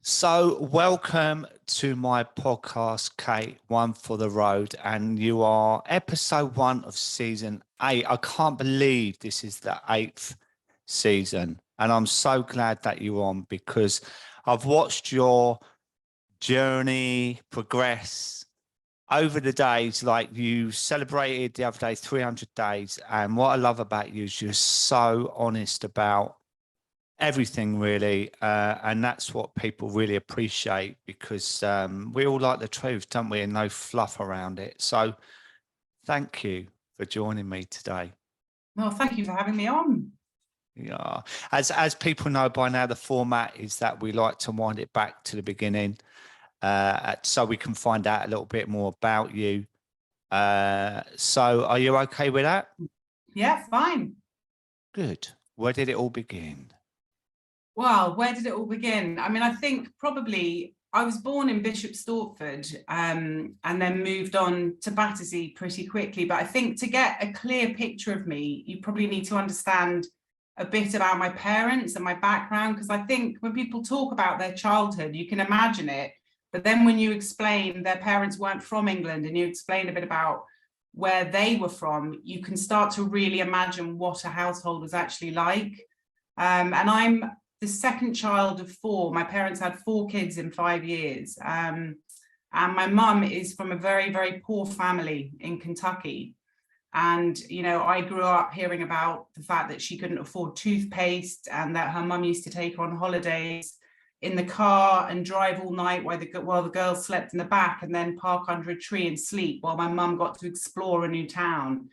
So, welcome to my podcast, Kate, One for the Road, and you are episode 1 of season 8. I can't believe this is the 8th season, and I'm so glad that you're on because I've watched your journey progress over the days. Like, you celebrated the other day 300 days, and what I love about you is you're so honest about everything, really, and that's what people really appreciate because we all like the truth, don't we, and no fluff around it. So thank you for joining me today. Well, thank you for having me on. Yeah, as people know by now, the format is that we like to wind it back to the beginning, so we can find out a little bit more about you. So are you okay with that? Yeah, fine. Good. Where did it all begin? Well, where did it all begin? I mean, I think probably I was born in Bishop Stortford and then moved on to Battersea pretty quickly. But I think to get a clear picture of me, you probably need to understand a bit about my parents and my background, because I think when people talk about their childhood, you can imagine it. But then when you explain their parents weren't from England and you explain a bit about where they were from, you can start to really imagine what a household was actually like. And I'm the second child of 4. My parents had 4 kids in 5 years. And my mum is from a very, very poor family in Kentucky. And, you know, I grew up hearing about the fact that she couldn't afford toothpaste and that her mum used to take her on holidays in the car and drive all night while the girls slept in the back and then park under a tree and sleep while my mum got to explore a new town.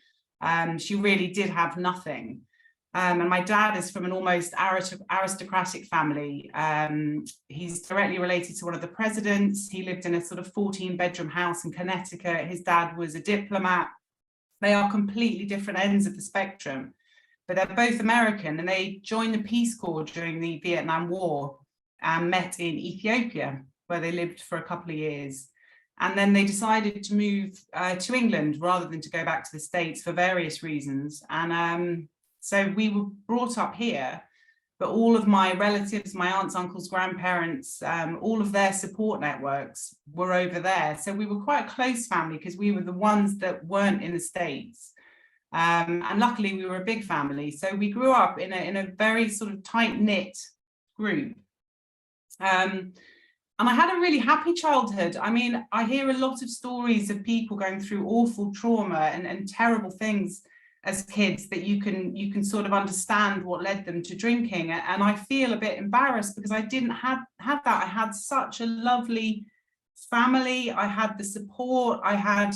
She really did have nothing. And my dad is from an almost aristocratic family. He's directly related to one of the presidents. He lived in a sort of 14-bedroom house in Connecticut. His dad was a diplomat. They are completely different ends of the spectrum, but they're both American, and they joined the Peace Corps during the Vietnam War and met in Ethiopia, where they lived for a couple of years. And then they decided to move to England rather than to go back to the States for various reasons. And so we were brought up here, but all of my relatives, my aunts, uncles, grandparents, all of their support networks were over there. So we were quite a close family because we were the ones that weren't in the States. And luckily we were a big family. So we grew up in a very sort of tight-knit group. And I had a really happy childhood. I mean, I hear a lot of stories of people going through awful trauma and terrible things as kids that you can sort of understand what led them to drinking. And I feel a bit embarrassed because I didn't have that. I had such a lovely family. I had the support. I had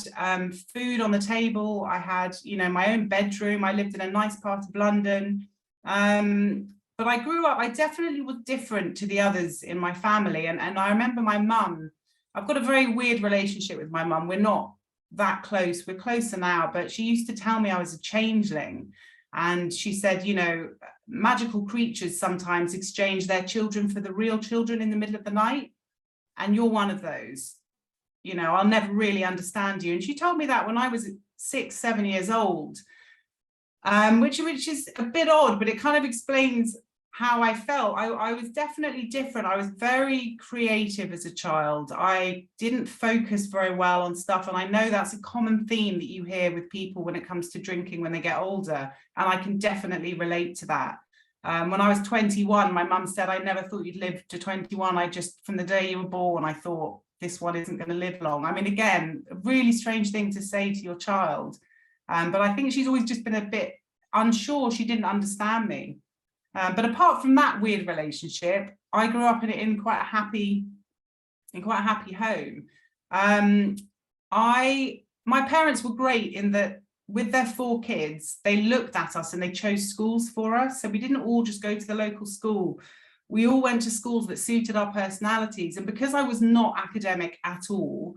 food on the table. I had, you know, my own bedroom. I lived in a nice part of London. But I grew up, I definitely was different to the others in my family. And I remember my mum, I've got a very weird relationship with my mum. We're not that close, we're closer now, but she used to tell me I was a changeling. And she said, you know, magical creatures sometimes exchange their children for the real children in the middle of the night. And you're one of those. You know, I'll never really understand you. And she told me that when I was 6, 7 years old, which is a bit odd, but it kind of explains how I felt. I was definitely different. I was very creative as a child. I didn't focus very well on stuff. And I know that's a common theme that you hear with people when it comes to drinking when they get older. And I can definitely relate to that. When I was 21, my mum said, I never thought you'd live to 21. I just, from the day you were born, I thought this one isn't going to live long. I mean, again, a really strange thing to say to your child. But I think she's always just been a bit unsure. She didn't understand me. But apart from that weird relationship, I grew up in quite a happy home. My parents were great in that with their 4 kids, they looked at us and they chose schools for us. So we didn't all just go to the local school. We all went to schools that suited our personalities. And because I was not academic at all,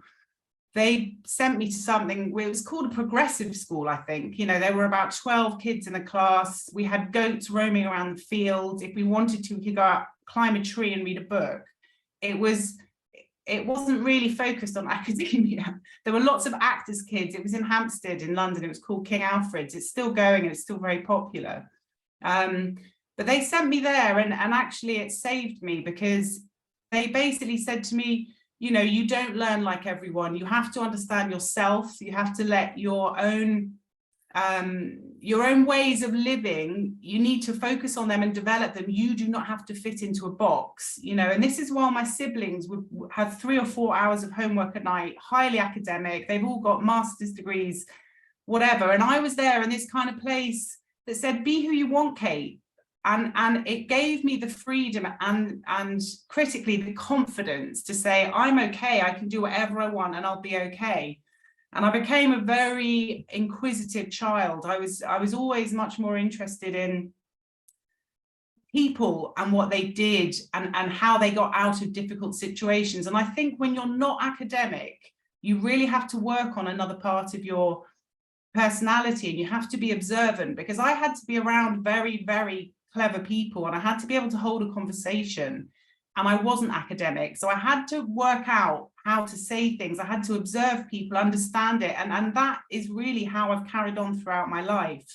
they sent me to something where it was called a progressive school, I think. You know, there were about 12 kids in a class. We had goats roaming around the field. If we wanted to, we could go out, climb a tree and read a book. It wasn't really focused on academia. There were lots of actors' kids. It was in Hampstead in London. It was called King Alfred's. It's still going and it's still very popular. But they sent me there and actually it saved me because they basically said to me, you know, you don't learn like everyone. You have to understand yourself. You have to let your own ways of living, you need to focus on them and develop them. You do not have to fit into a box, you know. And this is while my siblings would have 3 or 4 hours of homework a night, highly academic. They've all got master's degrees, whatever. And I was there in this kind of place that said, be who you want, Kate. And it gave me the freedom and critically the confidence to say, I'm okay, I can do whatever I want and I'll be okay. And I became a very inquisitive child. I was always much more interested in people and what they did and how they got out of difficult situations. And I think when you're not academic, you really have to work on another part of your personality, and you have to be observant, because I had to be around very, very clever people, and I had to be able to hold a conversation, and I wasn't academic, so I had to work out how to say things. I had to observe people, understand it, and that is really how I've carried on throughout my life.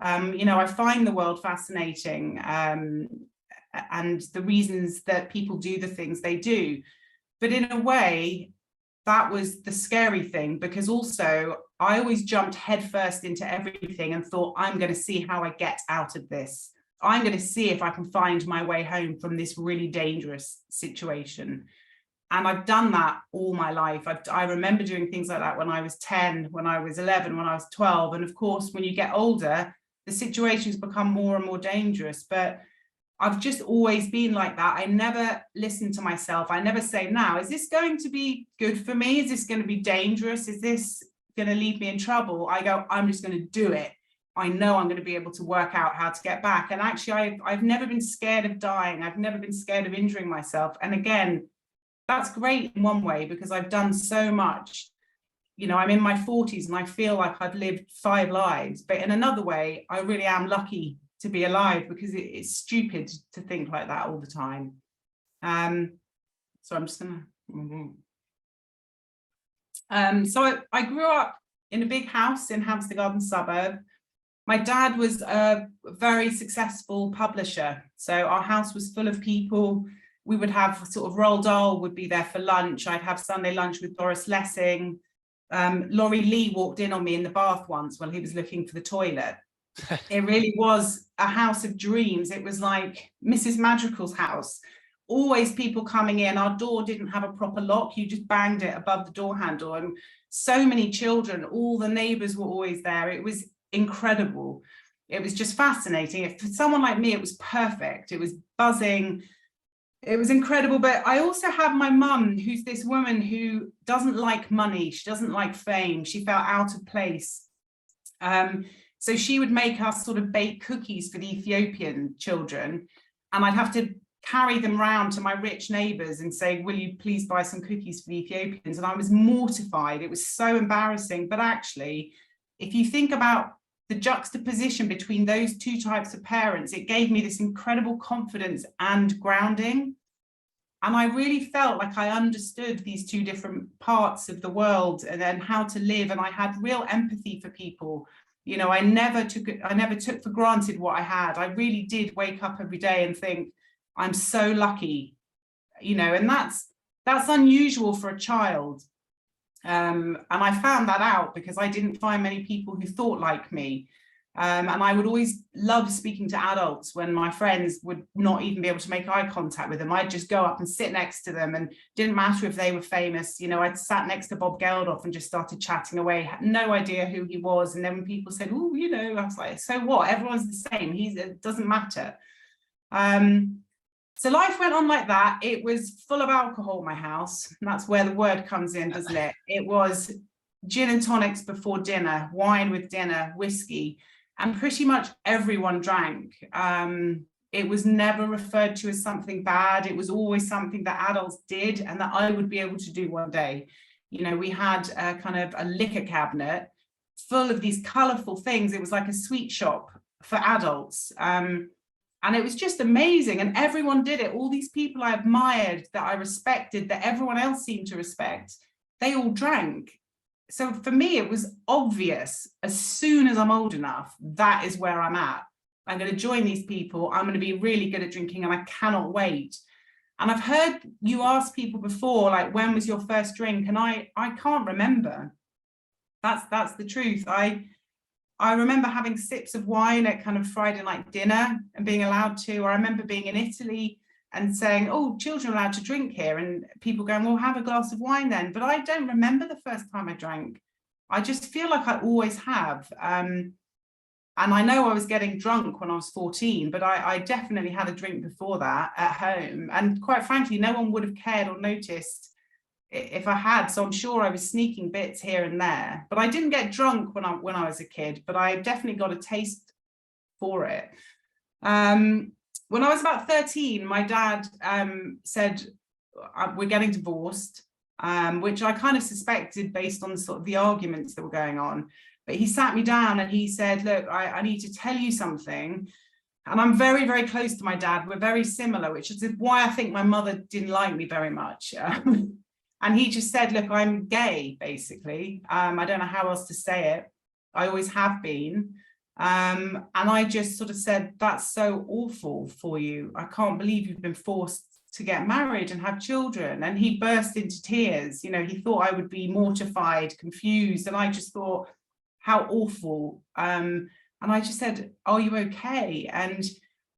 You know, I find the world fascinating, and the reasons that people do the things they do, but in a way that was the scary thing, because also I always jumped headfirst into everything and thought, I'm going to see how I get out of this. I'm going to see if I can find my way home from this really dangerous situation. And I've done that all my life. I remember doing things like that when I was 10, when I was 11, when I was 12. And of course, when you get older, the situations become more and more dangerous. But I've just always been like that. I never listen to myself. I never say, now, is this going to be good for me? Is this going to be dangerous? Is this going to leave me in trouble? I go, I'm just going to do it. I know I'm going to be able to work out how to get back. And actually, I've never been scared of dying. I've never been scared of injuring myself. And again, that's great in one way, because I've done so much. You know, I'm in my 40s and I feel like I've lived 5 lives. But in another way, I really am lucky to be alive, because it's stupid to think like that all the time. So I'm just gonna. So I grew up in a big house in Hampstead Garden Suburb. My dad was a very successful publisher, so our house was full of people. We would have sort of Roald Dahl would be there for lunch. I'd have Sunday lunch with Doris Lessing. Laurie Lee walked in on me in the bath once while he was looking for the toilet. It really was a house of dreams. It was like Mrs. Madrical's house. Always people coming in. Our door didn't have a proper lock. You just banged it above the door handle. And so many children, all the neighbors were always there. It was incredible. It was just fascinating. For someone like me, it was perfect. It was buzzing. It was incredible. But I also have my mum, who's this woman who doesn't like money. She doesn't like fame. She felt out of place. So she would make us sort of bake cookies for the Ethiopian children, and I'd have to carry them round to my rich neighbours and say, will you please buy some cookies for the Ethiopians? And I was mortified. It was so embarrassing. But actually, if you think about the juxtaposition between those two types of parents, it gave me this incredible confidence and grounding. And I really felt like I understood these two different parts of the world and then how to live. And I had real empathy for people. You know, I never took for granted what I had. I really did wake up every day and think, I'm so lucky, you know, and that's unusual for a child. And I found that out because I didn't find many people who thought like me. And I would always love speaking to adults when my friends would not even be able to make eye contact with them. I'd just go up and sit next to them, and didn't matter if they were famous. You know, I'd sat next to Bob Geldof and just started chatting away, had no idea who he was. And then when people said, oh, you know, I was like, so what? Everyone's the same. It doesn't matter. So life went on like that. It was full of alcohol, my house. And that's where the word comes in, doesn't it? It was gin and tonics before dinner, wine with dinner, whiskey. And pretty much everyone drank. It was never referred to as something bad. It was always something that adults did and that I would be able to do one day. You know, we had a kind of a liquor cabinet full of these colorful things. It was like a sweet shop for adults. And it was just amazing. And everyone did it. All these people I admired, that I respected, that everyone else seemed to respect, they all drank. So for me, it was obvious as soon as I'm old enough, that is where I'm at. I'm going to join these people. I'm going to be really good at drinking and I cannot wait. And I've heard you ask people before, like, when was your first drink? And I can't remember. That's the truth. I remember having sips of wine at kind of Friday night dinner and being allowed to, or I remember being in Italy and saying, oh, children are allowed to drink here, and people going, well, have a glass of wine then. But I don't remember the first time I drank. I just feel like I always have. And I know I was getting drunk when I was 14, but I definitely had a drink before that at home. And quite frankly, no one would have cared or noticed if I had. So I'm sure I was sneaking bits here and there. But I didn't get drunk when I was a kid, but I definitely got a taste for it. When I was about 13, my dad said, we're getting divorced, which I kind of suspected based on sort of the arguments that were going on. But he sat me down and he said, look, I need to tell you something. And I'm very, very close to my dad. We're very similar, which is why I think my mother didn't like me very much. And he just said, look, I'm gay, basically. I don't know how else to say it. I always have been. And I just sort of said, that's so awful for you. I can't believe you've been forced to get married and have children. And he burst into tears. You know, he thought I would be mortified, confused. And I just thought, how awful. And I just said, are you okay? And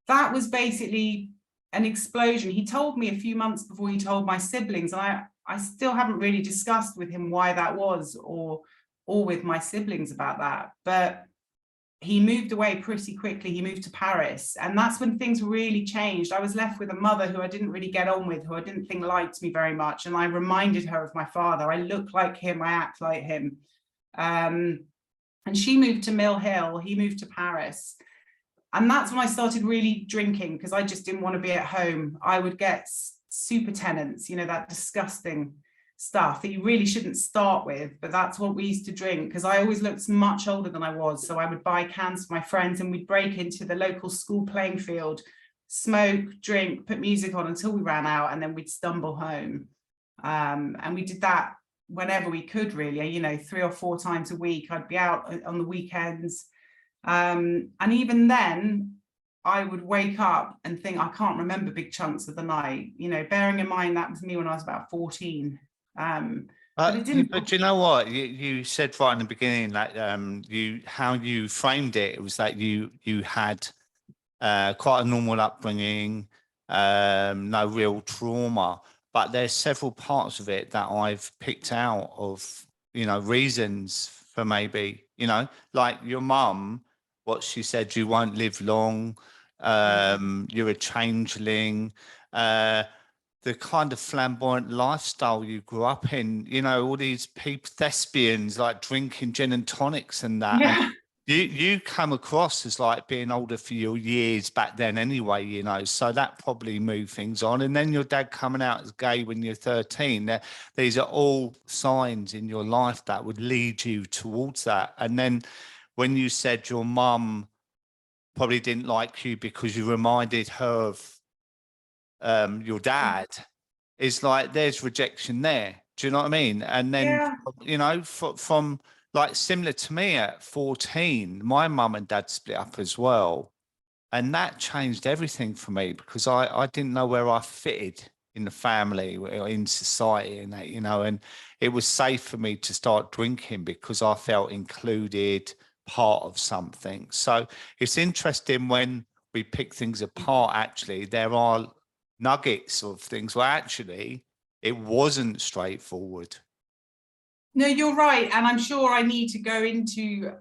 that was basically an explosion. He told me a few months before he told my siblings, and I still haven't really discussed with him why that was, or with my siblings about that. But he moved away pretty quickly. He moved to Paris, and that's when things really changed. I was left with a mother who I didn't really get on with, who I didn't think liked me very much. And I reminded her of my father. I look like him, I act like him. And she moved to Mill Hill, he moved to Paris. And that's when I started really drinking, because I just didn't want to be at home. I would get super tenants, you know, that disgusting stuff that you really shouldn't start with, but that's what we used to drink, because I always looked much older than I was. So I would buy cans for my friends and we'd break into the local school playing field, smoke, drink, put music on until we ran out, and then we'd stumble home. And we did that whenever we could, really, you know, 3 or 4 times a week. I'd be out on the weekends. And even then, I would wake up and think, I can't remember big chunks of the night, you know, bearing in mind that was me when I was about 14. But it didn't. But you know what? You said right in the beginning that how you framed it, it was that you had quite a normal upbringing, no real trauma. But there's several parts of it that I've picked out of, you know, reasons for maybe, you know, like your mum, what she said, you won't live long, you're a changeling, the kind of flamboyant lifestyle you grew up in, you know, all these people, thespians, like drinking gin and tonics and that. Yeah. And you come across as like being older for your years back then anyway, you know, so that probably moved things on. And then your dad coming out as gay when you're 13, these are all signs in your life that would lead you towards that. And then when you said your mum probably didn't like you because you reminded her of your dad, it's like there's rejection there. Do you know what I mean? And then, Yeah. you know, from like similar to me at 14, my mum and dad split up as well. And that changed everything for me, because I didn't know where I fitted in the family or in society and that, you know, and it was safe for me to start drinking because I felt included, part of something. So it's interesting when we pick things apart, actually, there are nuggets of things where actually it wasn't straightforward. No, you're right. And I'm sure I need to go into,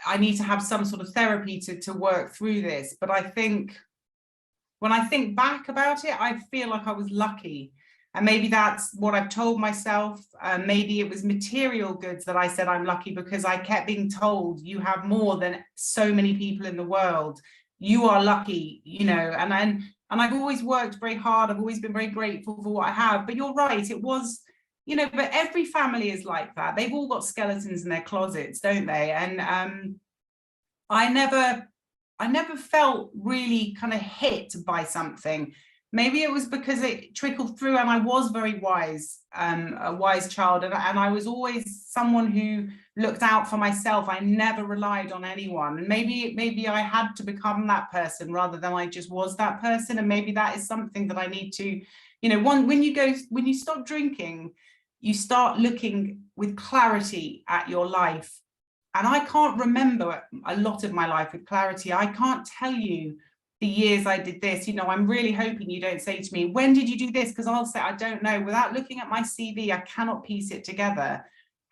I need to have some sort of therapy to work through this. But I think when I think back about it, I feel like I was lucky. And maybe that's what I've told myself. Maybe it was material goods that I said I'm lucky, because I kept being told you have more than so many people in the world. You are lucky, you know, and I've always worked very hard. I've always been very grateful for what I have. But you're right, it was, you know, but every family is like that. They've all got skeletons in their closets, don't they? And I never felt really kind of hit by something. Maybe it was because it trickled through and I was very wise, a wise child. And I was always someone who looked out for myself. I never relied on anyone. And maybe I had to become that person rather than I just was that person. And maybe that is something that I need to, when you stop drinking, you start looking with clarity at your life. And I can't remember a lot of my life with clarity. I can't tell you the years I did this. I'm really hoping you don't say to me, when did you do this? Because I'll say, I don't know. Without looking at my CV, I cannot piece it together.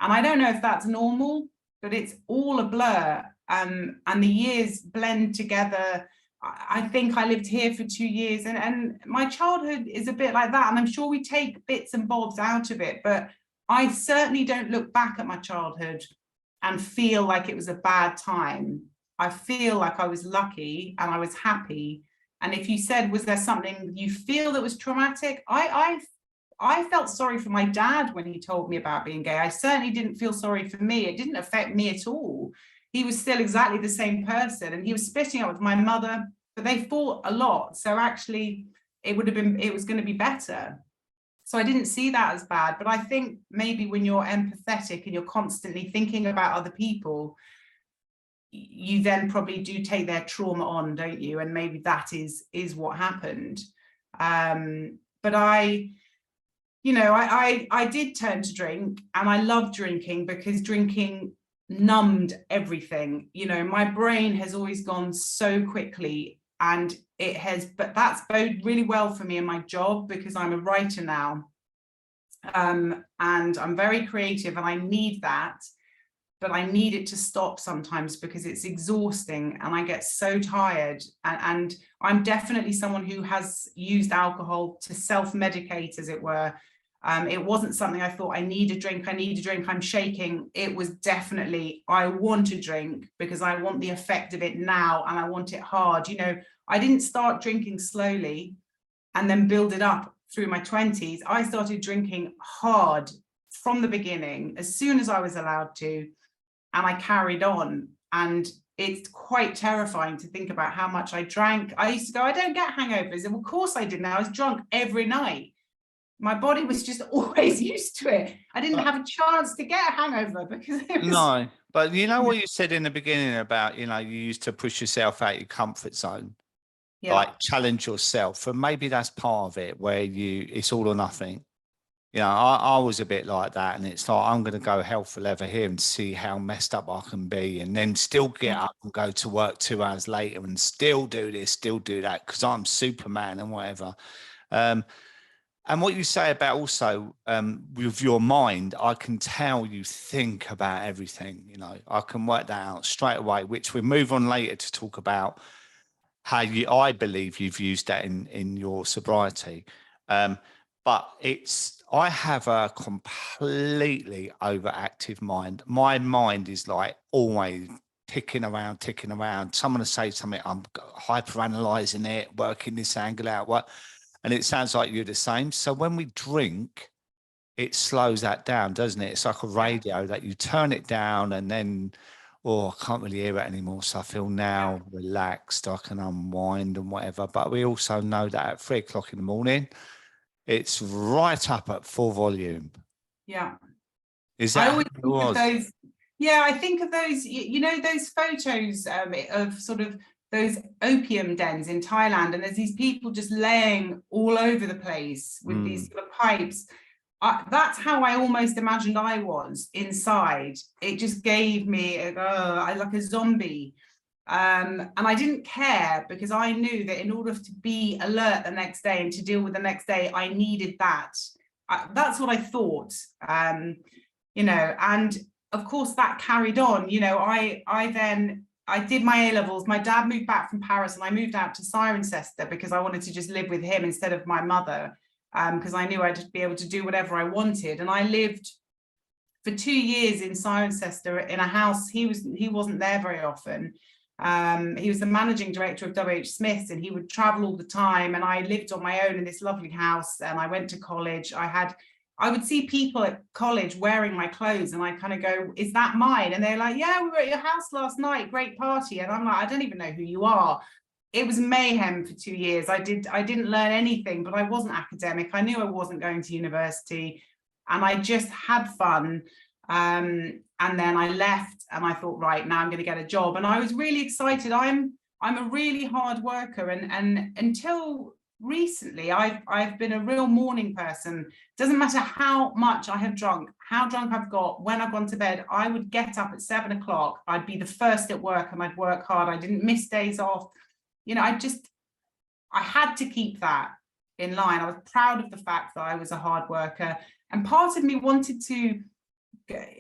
And I don't know if that's normal, but it's all a blur. And the years blend together. I think I lived here for 2 years, and my childhood is a bit like that. And I'm sure we take bits and bobs out of it, but I certainly don't look back at my childhood and feel like it was a bad time. I feel like I was lucky and I was happy. And if you said, was there something you feel that was traumatic? I felt sorry for my dad when he told me about being gay. I certainly didn't feel sorry for me. It didn't affect me at all. He was still exactly the same person, and he was splitting up with my mother, but they fought a lot. So actually it was going to be better. So I didn't see that as bad. But I think maybe when you're empathetic and you're constantly thinking about other people, you then probably do take their trauma on, don't you? And maybe that is what happened. But I did turn to drink, and I loved drinking because drinking numbed everything. My brain has always gone so quickly, and but that's boded really well for me in my job because I'm a writer now. And I'm very creative and I need that, but I need it to stop sometimes because it's exhausting and I get so tired. And I'm definitely someone who has used alcohol to self-medicate, as it were. It wasn't something I thought, I need a drink, I'm shaking. It was definitely, I want to drink because I want the effect of it now and I want it hard. I didn't start drinking slowly and then build it up through my 20s. I started drinking hard from the beginning, as soon as I was allowed to, and I carried on. And it's quite terrifying to think about how much I drank. I used to go, I don't get hangovers. And of course I didn't. I was drunk every night. My body was just always used to it. I didn't have a chance to get a hangover because it was... No, but what you said in the beginning about, you used to push yourself out your comfort zone, like challenge yourself. And maybe that's part of it where it's all or nothing. I was a bit like that, and it's like, I'm going to go hell for leather here and see how messed up I can be, and then still get up and go to work 2 hours later and still do this, still do that, because I'm Superman and whatever. And what you say about also with your mind, I can tell you think about everything, I can work that out straight away, which we'll move on later to talk about how I believe you've used that in your sobriety. But I have a completely overactive mind. My mind is like always ticking around. Someone will say something, I'm hyper-analysing it, working this angle out, and it sounds like you're the same. So when we drink, it slows that down, doesn't it? It's like a radio that you turn it down and then, I can't really hear it anymore. So I feel now relaxed, I can unwind and whatever. But we also know that at 3 o'clock in the morning, it's right up at full volume. Yeah. Is that I always think of those? Yeah, I think of those, those photos of sort of those opium dens in Thailand, and there's these people just laying all over the place with these sort of pipes. That's how I almost imagined I was inside. It just gave me like a zombie. And I didn't care because I knew that in order to be alert the next day and to deal with the next day, I needed that. That's what I thought, and of course that carried on. I did my A-levels. My dad moved back from Paris and I moved out to Cirencester because I wanted to just live with him instead of my mother, because I knew I'd be able to do whatever I wanted. And I lived for 2 years in Cirencester in a house. He wasn't there very often. He was the managing director of W.H. Smith's, and he would travel all the time, and I lived on my own in this lovely house, and I went to college. I would see people at college wearing my clothes, and I kind of go, is that mine? And they're like, yeah, we were at your house last night, great party. And I'm like, I don't even know who you are. It was mayhem for 2 years. I didn't learn anything, but I wasn't academic. I knew I wasn't going to university, and I just had fun. And And then I left and I thought, right, now I'm going to get a job. And I was really excited. I'm a really hard worker. And until recently, I've been a real morning person. Doesn't matter how much I have drunk, how drunk I've got, when I've gone to bed, I would get up at 7 o'clock. I'd be the first at work and I'd work hard. I didn't miss days off. You know, I had to keep that in line. I was proud of the fact that I was a hard worker. And part of me wanted to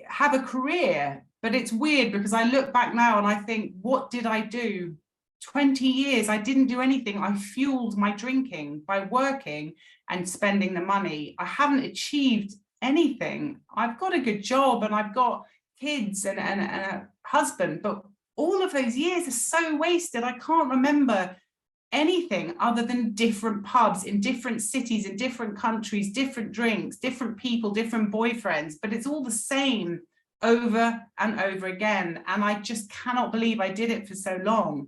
have a career, but it's weird because I look back now and I think, what did I do? 20 years, I didn't do anything. I fueled my drinking by working and spending the money. I haven't achieved anything. I've got a good job and I've got kids and a husband, but all of those years are so wasted. I can't remember anything other than different pubs in different cities, in different countries, different drinks, different people, different boyfriends, but it's all the same over and over again. And I just cannot believe I did it for so long.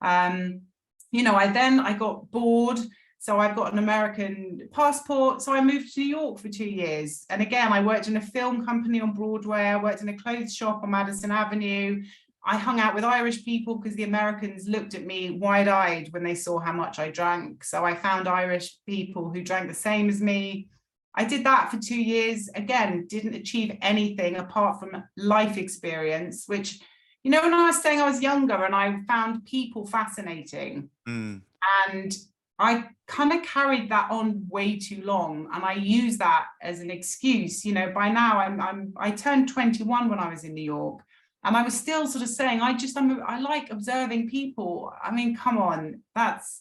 You know, I got bored. So I've got an American passport. So I moved to New York for 2 years. And again, I worked in a film company on Broadway. I worked in a clothes shop on Madison Avenue. I hung out with Irish people because the Americans looked at me wide-eyed when they saw how much I drank. So I found Irish people who drank the same as me. I did that for 2 years. Again, didn't achieve anything apart from life experience, which, you know, when I was saying I was younger and I found people fascinating. And I kind of carried that on way too long. And I use that as an excuse. You know, by now I turned 21 when I was in New York. And I was still sort of saying, I like observing people. I mean, come on, that's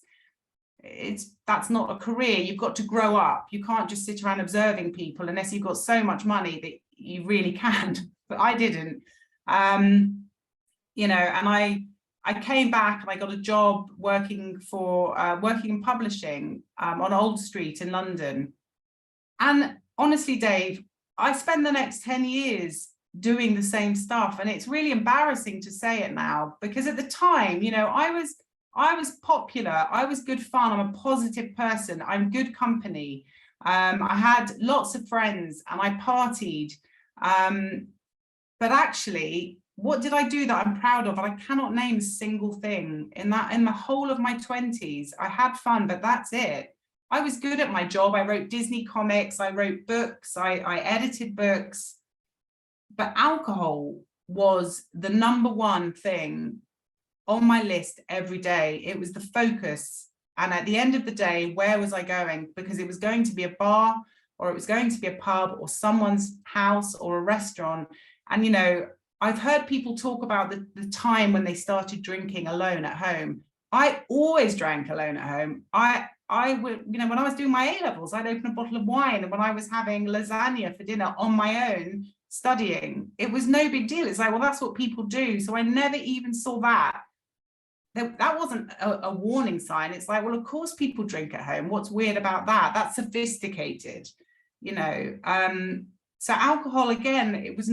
not a career. You've got to grow up. You can't just sit around observing people unless you've got so much money that you really can. But I didn't. You know, and I came back and I got a job working in publishing on Old Street in London. And honestly, Dave, I spent the next 10 years doing the same stuff. And it's really embarrassing to say it now, because at the time, you know, I was popular, I was good fun, I'm a positive person, I'm good company. I had lots of friends and I partied. But actually, what did I do that I'm proud of? I cannot name a single thing in the whole of my 20s. I had fun, but that's it. I was good at my job. I wrote Disney comics, I wrote books, I edited books. But alcohol was the number one thing on my list every day. It was the focus. And at the end of the day, where was I going? Because it was going to be a bar, or it was going to be a pub, or someone's house, or a restaurant. And, you know, I've heard people talk about the time when they started drinking alone at home. I always drank alone at home. I would, you know, when I was doing my A-levels, I'd open a bottle of wine. And when I was having lasagna for dinner on my own, studying, it was no big deal. It's like, well, that's what people do. So I never even saw that. That wasn't a warning sign. It's like, well, of course people drink at home. What's weird about that? That's sophisticated, you know. So alcohol, again, it was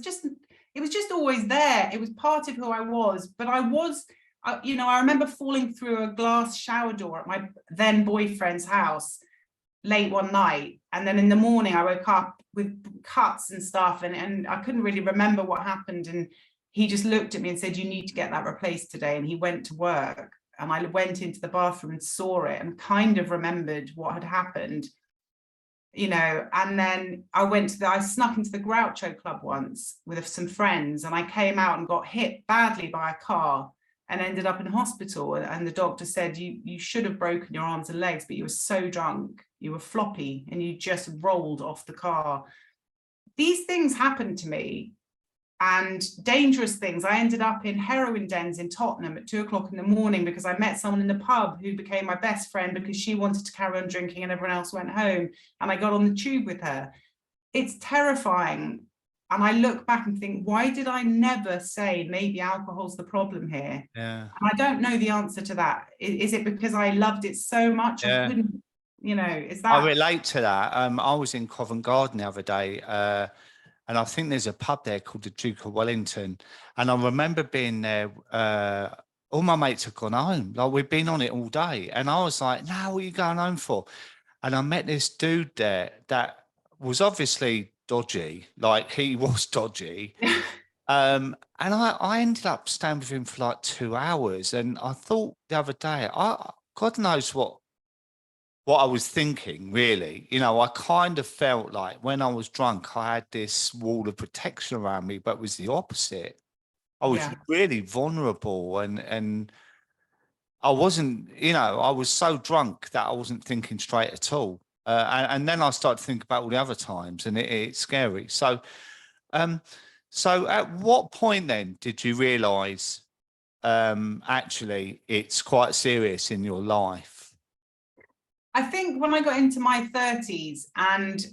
just always there. It was part of who I was. But you know, I remember falling through a glass shower door at my then boyfriend's house late one night, and then in the morning I woke up with cuts and stuff, and I couldn't really remember what happened, and he just looked at me and said, you need to get that replaced today. And he went to work, and I went into the bathroom and saw it and kind of remembered what had happened, you know. And then I snuck into the Groucho Club once with some friends, and I came out and got hit badly by a car and ended up in hospital. And the doctor said, you should have broken your arms and legs, but you were so drunk, you were floppy, and you just rolled off the car. These things happened to me, and dangerous things. I ended up in heroin dens in Tottenham at 2 o'clock in the morning because I met someone in the pub who became my best friend because she wanted to carry on drinking and everyone else went home. And I got on the tube with her. It's terrifying. And I look back and think, why did I never say maybe alcohol's the problem here? Yeah. And I don't know the answer to that. Is it because I loved it so much? Yeah. I couldn't, you know, is that? I relate to that. I was in Covent Garden the other day, and I think there's a pub there called the Duke of Wellington. And I remember being there, all my mates had gone home. Like, we'd been on it all day. And I was like, no, what are you going home for? And I met this dude there that was obviously dodgy, like he was dodgy. And I ended up staying with him for like 2 hours. And I thought the other day, God knows what I was thinking, really. You know, I kind of felt like when I was drunk, I had this wall of protection around me, but it was the opposite. I was Yeah. really vulnerable and I wasn't, you know, I was so drunk that I wasn't thinking straight at all. And then I started to think about all the other times, and it's scary. Um, so at what point then did you realise actually it's quite serious in your life? I think when I got into my 30s, and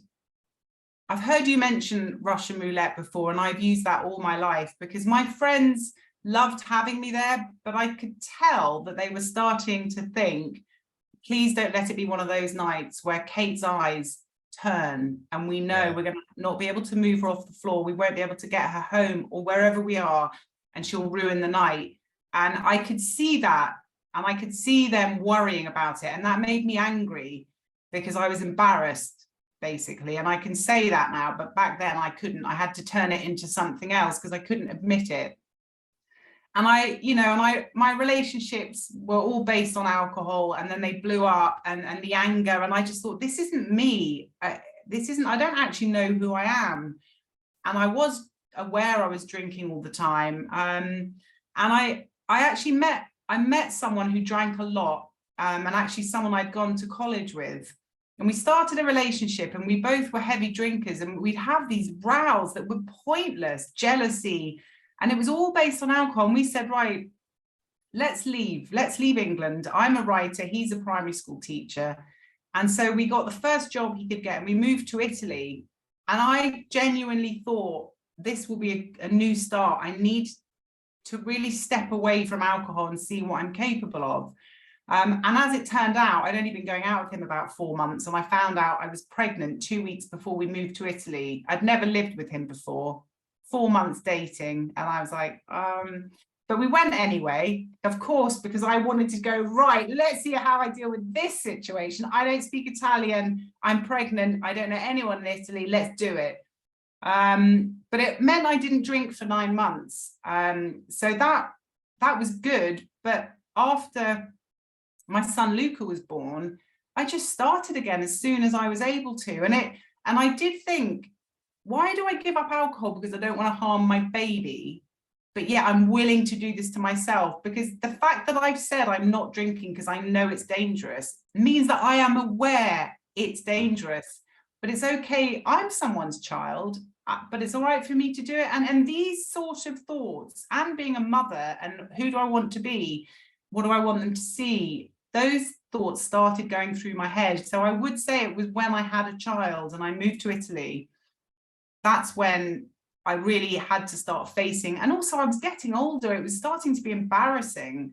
I've heard you mention Russian roulette before, and I've used that all my life because my friends loved having me there, but I could tell that they were starting to think, please don't let it be one of those nights where Kate's eyes turn and we know we're going to not be able to move her off the floor. We won't be able to get her home or wherever we are, and she'll ruin the night. And I could see that, and I could see them worrying about it. And that made me angry because I was embarrassed, basically. And I can say that now, but back then I couldn't. I had to turn it into something else because I couldn't admit it. And my relationships were all based on alcohol, and then they blew up, and the anger, and I just thought, this isn't me. I don't actually know who I am. And I was aware I was drinking all the time. And I actually met someone who drank a lot, and actually someone I'd gone to college with. And we started a relationship, and we both were heavy drinkers, and we'd have these rows that were pointless, jealousy, and it was all based on alcohol. And we said, right, let's leave England. I'm a writer, he's a primary school teacher. And so we got the first job he could get, and we moved to Italy. And I genuinely thought, this will be a new start. I need to really step away from alcohol and see what I'm capable of. And as it turned out, I'd only been going out with him about 4 months, and I found out I was pregnant 2 weeks before we moved to Italy. I'd never lived with him before. 4 months dating, and I was like, but we went anyway, of course, because I wanted to go, right, let's see how I deal with this situation. I don't speak Italian, I'm pregnant, I don't know anyone in Italy, let's do it. But it meant I didn't drink for 9 months. So that was good. But after my son Luca was born, I just started again as soon as I was able to. And I did think, why do I give up alcohol? Because I don't want to harm my baby. But yeah, I'm willing to do this to myself, because the fact that I've said I'm not drinking because I know it's dangerous means that I am aware it's dangerous. But it's okay. I'm someone's child, but it's all right for me to do it. And these sort of thoughts, and being a mother, and who do I want to be? What do I want them to see? Those thoughts started going through my head. So I would say it was when I had a child and I moved to Italy. That's when I really had to start facing, and also I was getting older. It was starting to be embarrassing.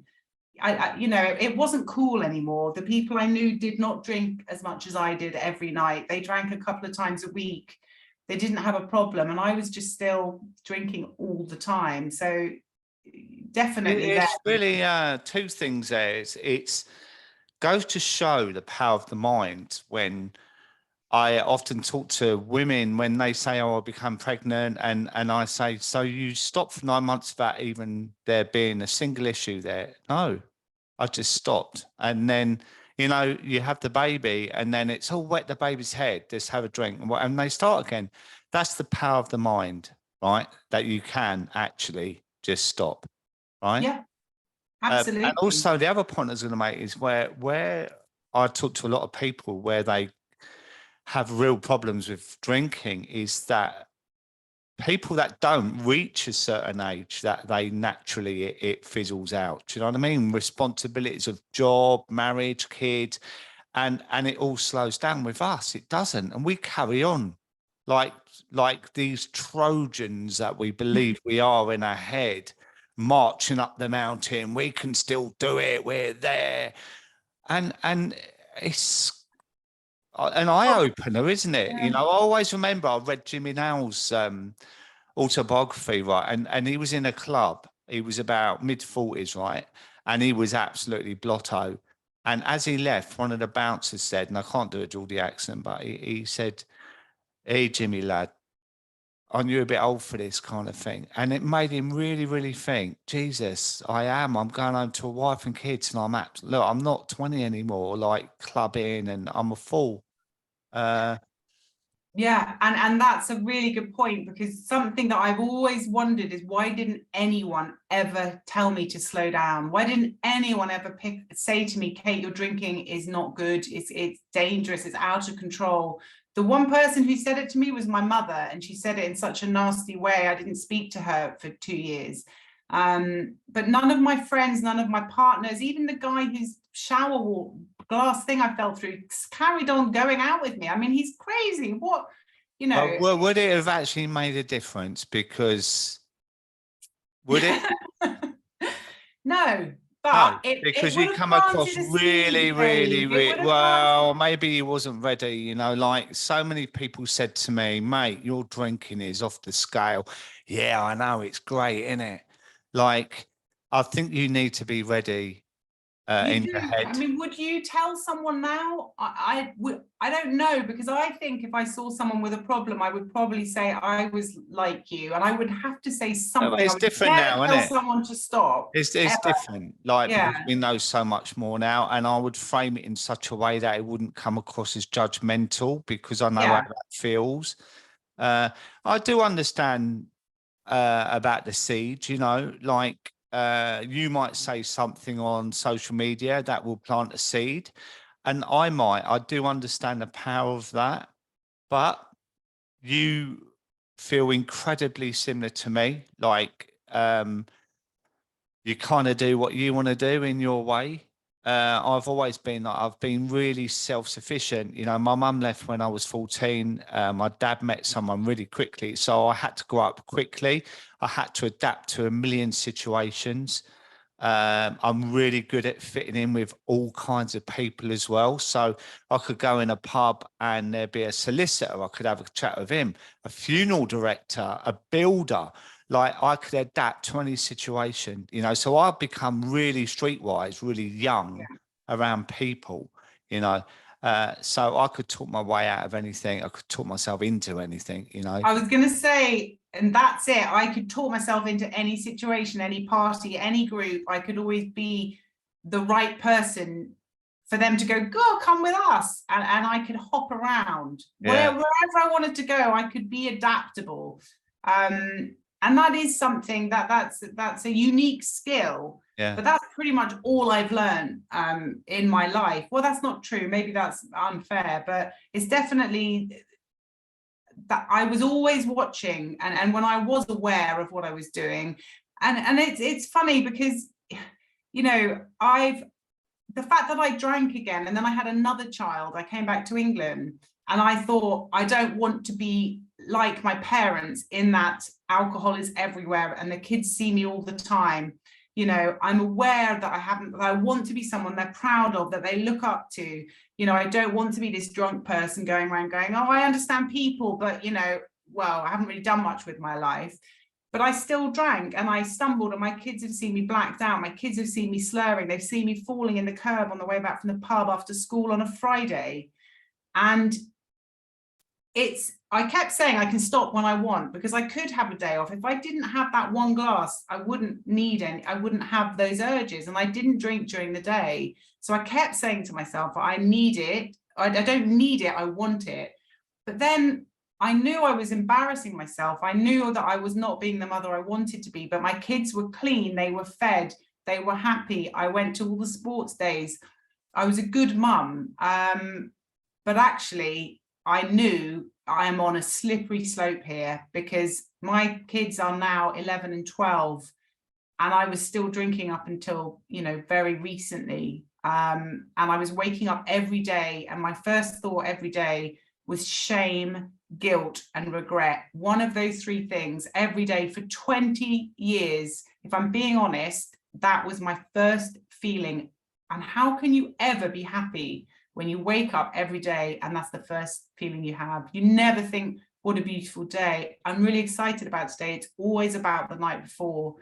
It wasn't cool anymore. The people I knew did not drink as much as I did every night. They drank a couple of times a week. They didn't have a problem, and I was just still drinking all the time. So definitely It's really two things there. It's goes to show the power of the mind. When I often talk to women when they say, "Oh, I become pregnant," and I say, "So you stopped for 9 months without even there being a single issue there?" No, I just stopped, and then you have the baby, and then it's all wet the baby's head. Just have a drink, and they start again. That's the power of the mind, right? That you can actually just stop, right? Yeah, And absolutely. also the other point I was going to make is where I talk to a lot of people where they have real problems with drinking is that people that don't reach a certain age, that they naturally it fizzles out. Do you know what I mean? Responsibilities of job, marriage, kids, and it all slows down. With us, it doesn't, and we carry on like these Trojans that we believe we are in our head, marching up the mountain. We can still do it. We're there, and it's an eye opener, isn't it? Yeah. I always remember I read Jimmy Nail's autobiography, right? And he was in a club. He was about mid-40s, right? And he was absolutely blotto. And as he left, one of the bouncers said, and I can't do a Geordie accent, but he said, "Hey, Jimmy lad, aren't you a bit old for this kind of thing? And it made him really, really think, Jesus, I'm going home to a wife and kids, and look, I'm not 20 anymore, like clubbing, and I'm a fool. Yeah, and that's a really good point, because something that I've always wondered is, why didn't anyone ever tell me to slow down? Why didn't anyone ever say to me, Kate, your drinking is not good, it's dangerous, it's out of control? The one person who said it to me was my mother, and she said it in such a nasty way. I didn't speak to her for 2 years. But none of my friends, none of my partners, even the guy whose shower wall glass thing I fell through, carried on going out with me. I mean, he's crazy. What, you know? Well, would it have actually made a difference? Because would it? No, No, but because it you would have come across planted a really, seed, really, Dave. It would have well. Maybe he wasn't ready. You know, like so many people said to me, mate, your drinking is off the scale. Yeah, I know, it's great, isn't it? Like, I think you need to be ready You in your do. I head. mean, would you tell someone now? I don't know, because I think if I saw someone with a problem, I would probably say I was like you, and I would have to say No, something. I it's would different never now, isn't tell it? someone to stop. It's Ever. different, like, because Yeah. we know so much more now, and I would frame it in such a way that it wouldn't come across as judgmental, because I know how Yeah. that feels. I do understand about the seed, you know, like you might say something on social media that will plant a seed, and I do understand the power of that, but you feel incredibly similar to me, like you kind of do what you want to do in your way. I've always been like, I've been really self-sufficient. You know, my mum left when I was 14. My dad met someone really quickly. So I had to grow up quickly. I had to adapt to a million situations. I'm really good at fitting in with all kinds of people as well. So I could go in a pub and there'd be a solicitor. I could have a chat with him, a funeral director, a builder. Like I could adapt to any situation, you know. So I've become really streetwise, really young around people, you know. So I could talk my way out of anything. I could talk myself into anything, you know. I was going to say, and that's it. I could talk myself into any situation, any party, any group. I could always be the right person for them to go, come with us. And I could hop around wherever I wanted to go. I could be adaptable. And that is something that's a unique skill. Yeah. But that's pretty much all I've learned in my life. Well, that's not true. Maybe that's unfair, but it's definitely that I was always watching, and when I was aware of what I was doing, and it's funny because, you know, the fact that I drank again, and then I had another child, I came back to England, and I thought, I don't want to be like my parents in that alcohol is everywhere and the kids see me all the time. You know, I'm aware that I want to be someone they're proud of, that they look up to. You know, I don't want to be this drunk person going around going, oh, I understand people, but, you know, well, I haven't really done much with my life. But I still drank and I stumbled, and my kids have seen me blacked out. My kids have seen me slurring. They've seen me falling in the curb on the way back from the pub after school on a Friday. And I kept saying I can stop when I want, because I could have a day off. If I didn't have that one glass, I wouldn't have those urges, and I didn't drink during the day. So I kept saying to myself, I need it. I don't need it, I want it. But then I knew I was embarrassing myself. I knew that I was not being the mother I wanted to be, but my kids were clean, they were fed, they were happy. I went to all the sports days. I was a good mum. But actually, I knew I am on a slippery slope here, because my kids are now 11 and 12, and I was still drinking up until, you know, very recently. And I was waking up every day, and my first thought every day was shame, guilt, and regret. One of those three things every day for 20 years. If I'm being honest, that was my first feeling. And how can you ever be happy when you wake up every day and that's the first feeling you have? You never think, what a beautiful day. I'm really excited about today. It's always about the night before.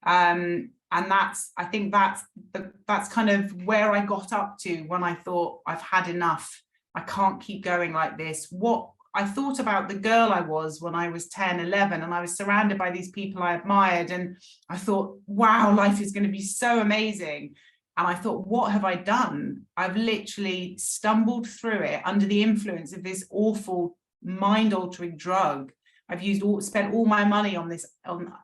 And I think that's kind of where I got up to when I thought, I've had enough. I can't keep going like this. What I thought about the girl I was when I was 10, 11, and I was surrounded by these people I admired. And I thought, wow, life is going to be so amazing. And I thought, what have I done? I've literally stumbled through it under the influence of this awful mind-altering drug. Spent all my money on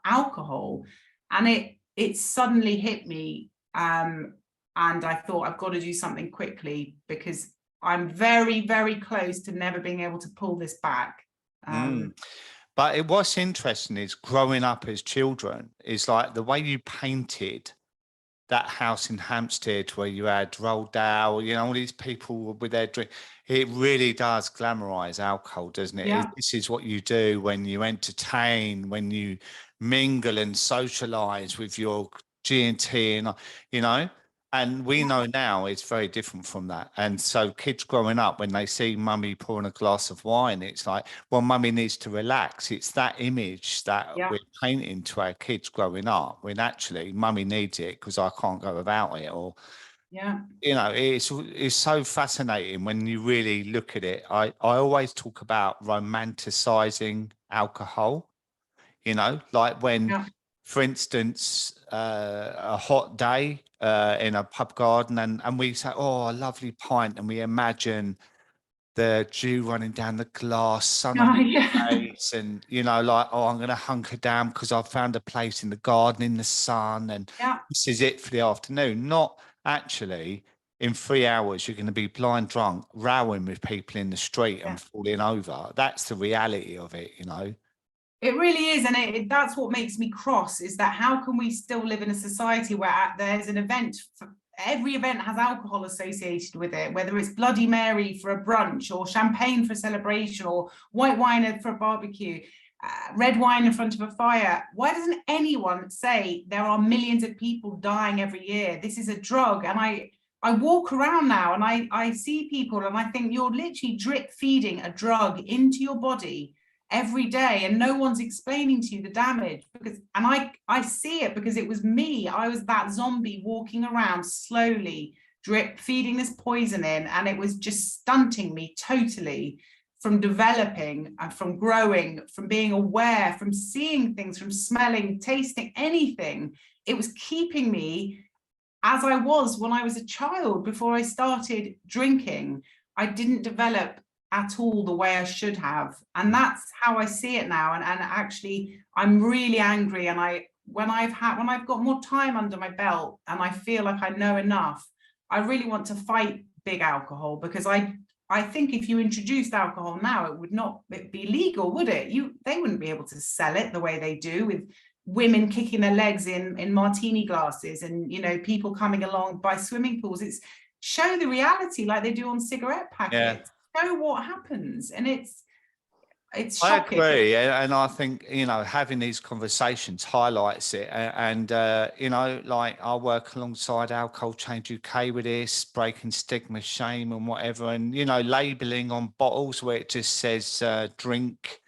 alcohol, and it suddenly hit me. And I thought, I've got to do something quickly, because I'm very, very close to never being able to pull this back. But what's interesting is growing up as children is like the way you painted that house in Hampstead where you had Roald Dahl, you know, all these people with their drink. It really does glamorize alcohol, doesn't it? Yeah. This is what you do when you entertain, when you mingle and socialize with your G&T, and you know. And we know now it's very different from that. And so kids growing up, when they see mummy pouring a glass of wine, it's like, well, mummy needs to relax. It's that image that we're painting to our kids growing up, when actually mummy needs it because I can't go without it. Or, you know, it's so fascinating when you really look at it. I always talk about romanticizing alcohol, you know, like when, for instance, a hot day in a pub garden, and we say, oh, a lovely pint, and we imagine the dew running down the glass, sun on your face, and, you know, like, oh, I'm going to hunker down because I've found a place in the garden in the sun, and this is it for the afternoon. Not actually, in 3 hours, you're going to be blind drunk, rowing with people in the street and falling over. That's the reality of it, you know. It really is, and that's what makes me cross, is that how can we still live in a society where there's an event, every event has alcohol associated with it, whether it's Bloody Mary for a brunch, or champagne for a celebration, or white wine for a barbecue, red wine in front of a fire. Why doesn't anyone say there are millions of people dying every year? This is a drug. And I walk around now and I see people and I think, you're literally drip feeding a drug into your body every day, and no one's explaining to you the damage. And I see it because it was me. I was that zombie walking around slowly drip feeding this poison in, and it was just stunting me totally from developing and from growing, from being aware, from seeing things, from smelling, tasting, anything. It was keeping me as I was when I was a child. Before I started drinking, I didn't develop at all the way I should have, and that's how I see it now. And actually, I'm really angry. And when I've got more time under my belt and I feel like I know enough, I really want to fight big alcohol, because I think if you introduced alcohol now, it would not be legal, would it? They wouldn't be able to sell it the way they do, with women kicking their legs in martini glasses, and, you know, people coming along by swimming pools. It's show the reality like they do on cigarette packets. Show what happens, and it's shocking. I agree, and I think, you know, having these conversations highlights it. And you know, like, I work alongside Alcohol Change UK with this, breaking stigma, shame, and whatever. And, you know, labeling on bottles where it just says drink,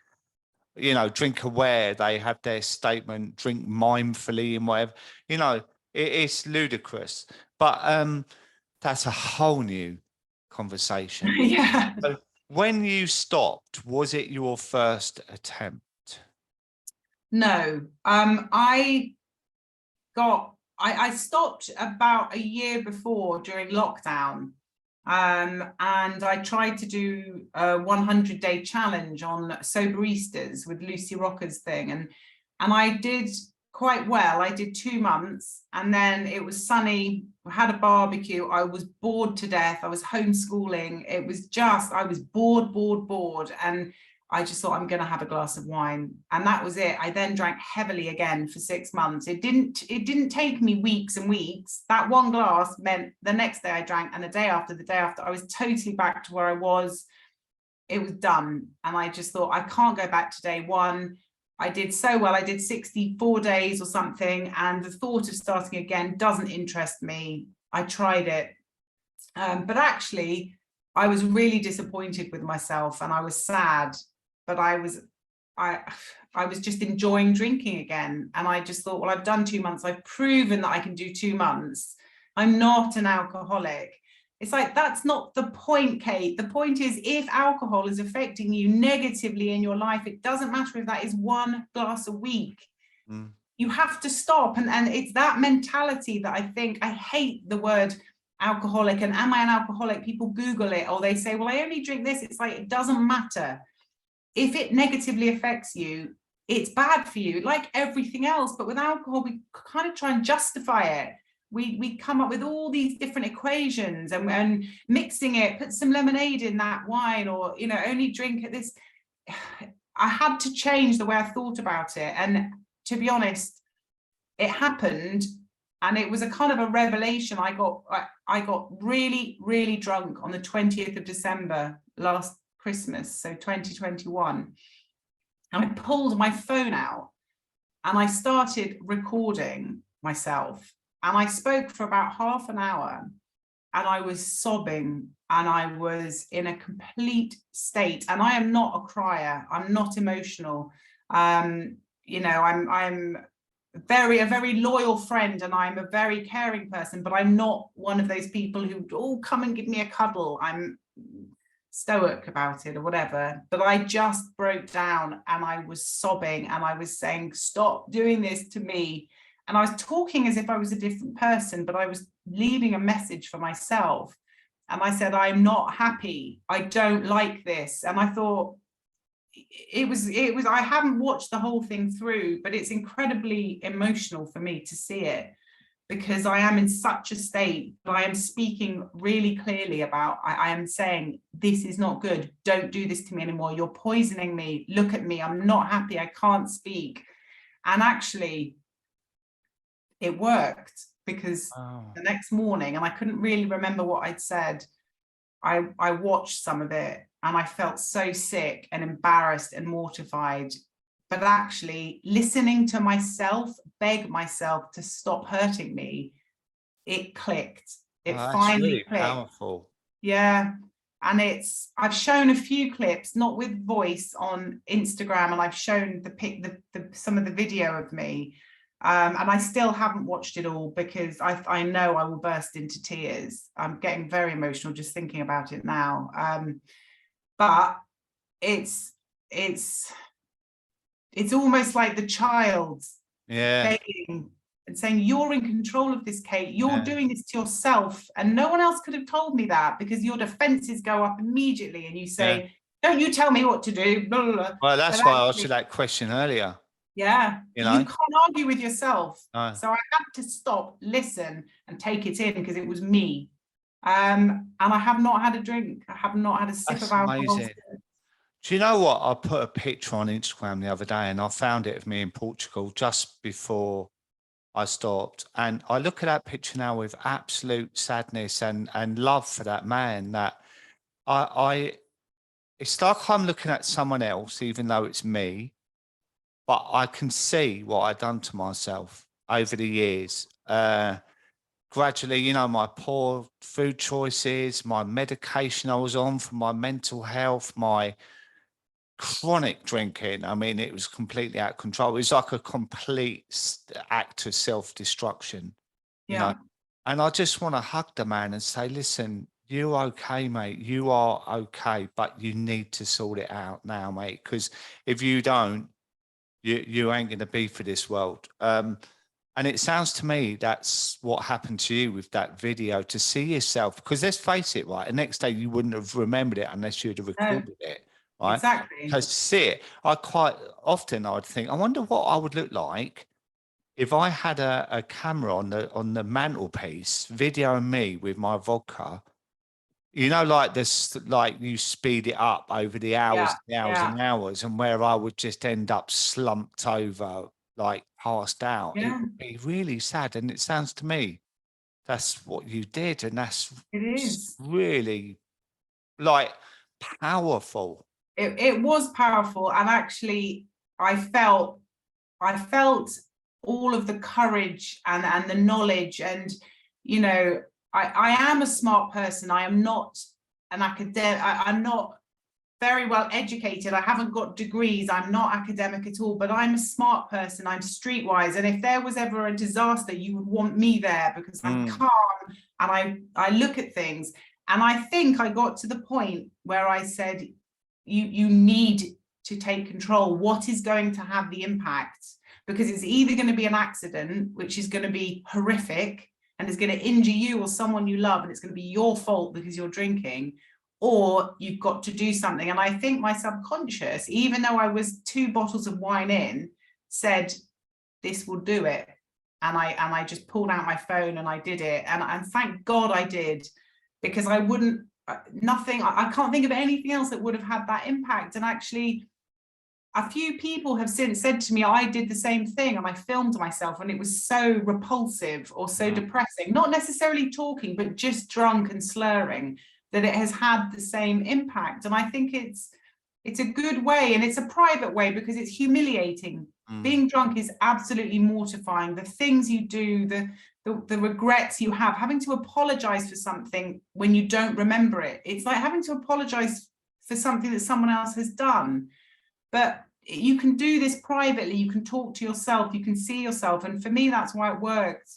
you know, drink aware. They have their statement, drink mindfully, and whatever. You know, it's ludicrous, but that's a whole new conversation. So when you stopped, was it your first attempt? No, I stopped about a year before, during lockdown, and I tried to do a 100-day challenge on Soberistas with Lucy Rocker's thing, and I did quite well. I did 2 months, and then it was sunny. I had a barbecue. I was bored to death. I was homeschooling. It was just, I was bored. And I just thought, I'm going to have a glass of wine. And that was it. I then drank heavily again for 6 months. It didn't take me weeks and weeks. That one glass meant the next day I drank, and the day after, I was totally back to where I was. It was done. And I just thought, I can't go back to day one. I did so well. I did 64 days or something, and the thought of starting again doesn't interest me. I tried it, but actually I was really disappointed with myself, and I was sad, but I was just enjoying drinking again. And I just thought, well, I've done 2 months. I've proven that I can do 2 months. I'm not an alcoholic. It's like, that's not the point, Kate. The point is, if alcohol is affecting you negatively in your life, it doesn't matter if that is 1 glass a week. You have to stop. And it's that mentality that I think, I hate the word alcoholic and am I an alcoholic? People Google it, or they say, well, I only drink this. It's like, it doesn't matter. If it negatively affects you, it's bad for you, like everything else. But with alcohol, we kind of try and justify it. We come up with all these different equations and mixing it, put some lemonade in that wine, or, you know, only drink at this. I had to change the way I thought about it. And to be honest, it happened. And it was a kind of a revelation. I got really, really drunk on the 20th of December last Christmas, so 2021. And I pulled my phone out and I started recording myself. And I spoke for about half an hour and I was sobbing and I was in a complete state. And I am not a crier. I'm not emotional. You know, I'm a very loyal friend and I'm a very caring person, but I'm not one of those people who, oh, come and give me a cuddle. I'm stoic about it or whatever. But I just broke down and I was sobbing and I was saying, stop doing this to me. And I was talking as if I was a different person, but I was leaving a message for myself. And I said, I'm not happy. I don't like this. And I thought it was, I haven't watched the whole thing through, but it's incredibly emotional for me to see it because I am in such a state. I am speaking really clearly about, I am saying, this is not good. Don't do this to me anymore. You're poisoning me. Look at me. I'm not happy. I can't speak. And actually, it worked because the next morning, and I couldn't really remember what I'd said, I watched some of it and I felt so sick and embarrassed and mortified. But actually listening to myself, beg myself to stop hurting me, it clicked. It finally really clicked. Powerful. Yeah. And I've shown a few clips, not with voice, on Instagram, and I've shown some of the video of me. And I still haven't watched it all because I know I will burst into tears. I'm getting very emotional just thinking about it now. But it's almost like the child begging and saying, you're in control of this, Kate. You're doing this to yourself. And no one else could have told me that, because your defenses go up immediately and you say, don't you tell me what to do. Blah, blah, blah. Well, that's why I asked you that question earlier. Yeah, you can't argue with yourself. No. So I had to stop, listen, and take it in because it was me. And I have not had a drink. I have not had a sip of alcohol. Amazing. Do you know what? I put a picture on Instagram the other day and I found it of me in Portugal just before I stopped. And I look at that picture now with absolute sadness and love for that man, that it's like I'm looking at someone else, even though it's me. But I can see what I've done to myself over the years. Gradually, you know, my poor food choices, my medication I was on for my mental health, my chronic drinking. I mean, it was completely out of control. It was like a complete act of self-destruction. You know? And I just want to hug the man and say, listen, you're okay, mate. You are okay, but you need to sort it out now, mate. Because if you don't, you ain't going to be for this world. And it sounds to me that's what happened to you with that video, to see yourself, because let's face it, right, the next day you wouldn't have remembered it unless you'd have recorded it, right? Exactly. Because to see it, I would think, I wonder what I would look like if I had a camera on the mantelpiece videoing me with my vodka. You know, like this, like you speed it up over the hours and hours, and where I would just end up slumped over, like passed out. It would be really sad. And it sounds to me that's what you did, and it is really like powerful. It was powerful, and actually I felt all of the courage and the knowledge, and you know, I am a smart person. I am not an academic. I'm not very well educated. I haven't got degrees. I'm not academic at all, but I'm a smart person. I'm streetwise. And if there was ever a disaster, you would want me there because I'm calm and I look at things. And I think I got to the point where I said, you need to take control. What is going to have the impact? Because it's either going to be an accident, which is going to be horrific and is going to injure you or someone you love, and it's going to be your fault because you're drinking, or you've got to do something. And I think my subconscious, even though I was 2 bottles of wine in, said, this will do it. And I just pulled out my phone and I did it. And thank God I did, because I wouldn't, I can't think of anything else that would have had that impact. And actually, a few people have since said to me, I did the same thing and I filmed myself and it was so repulsive or so depressing, not necessarily talking, but just drunk and slurring, that it has had the same impact. And I think it's a good way, and it's a private way, because it's humiliating. Being drunk is absolutely mortifying. The things you do, the regrets you have, having to apologize for something when you don't remember it. It's like having to apologize for something that someone else has done. But you can do this privately, you can talk to yourself, you can see yourself. And for me, that's why it worked,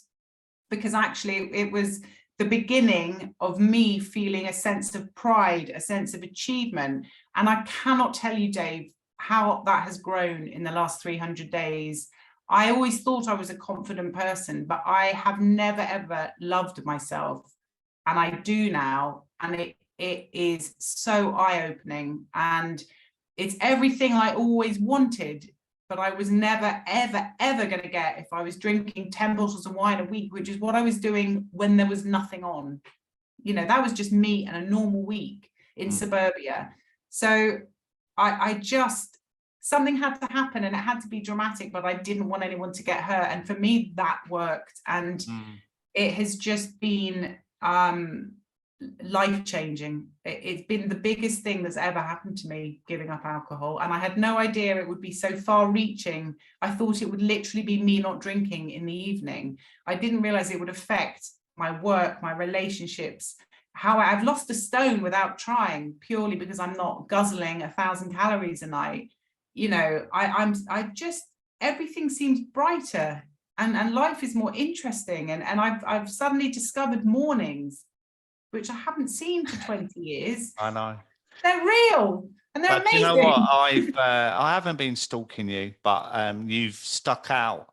because actually it was the beginning of me feeling a sense of pride, a sense of achievement. And I cannot tell you, Dave, how that has grown in the last 300 days. I always thought I was a confident person, but I have never, ever loved myself. And I do now. And it is so eye-opening. And it's everything I always wanted, but I was never, ever, ever going to get if I was drinking 10 bottles of wine a week, which is what I was doing when there was nothing on. You know, that was just me and a normal week in suburbia. So I just, something had to happen and it had to be dramatic, but I didn't want anyone to get hurt. And for me, that worked. And it has just been life-changing. It's been the biggest thing that's ever happened to me, giving up alcohol. And I had no idea it would be so far-reaching. I thought it would literally be me not drinking in the evening. I didn't realize it would affect my work, my relationships, how I've lost a stone without trying, purely because I'm not guzzling 1,000 calories a night. You know, I just, everything seems brighter and life is more interesting. And I've suddenly discovered mornings, which I haven't seen for 20 years. I know. They're real and they're amazing. You know what? I haven't been stalking you, but you've stuck out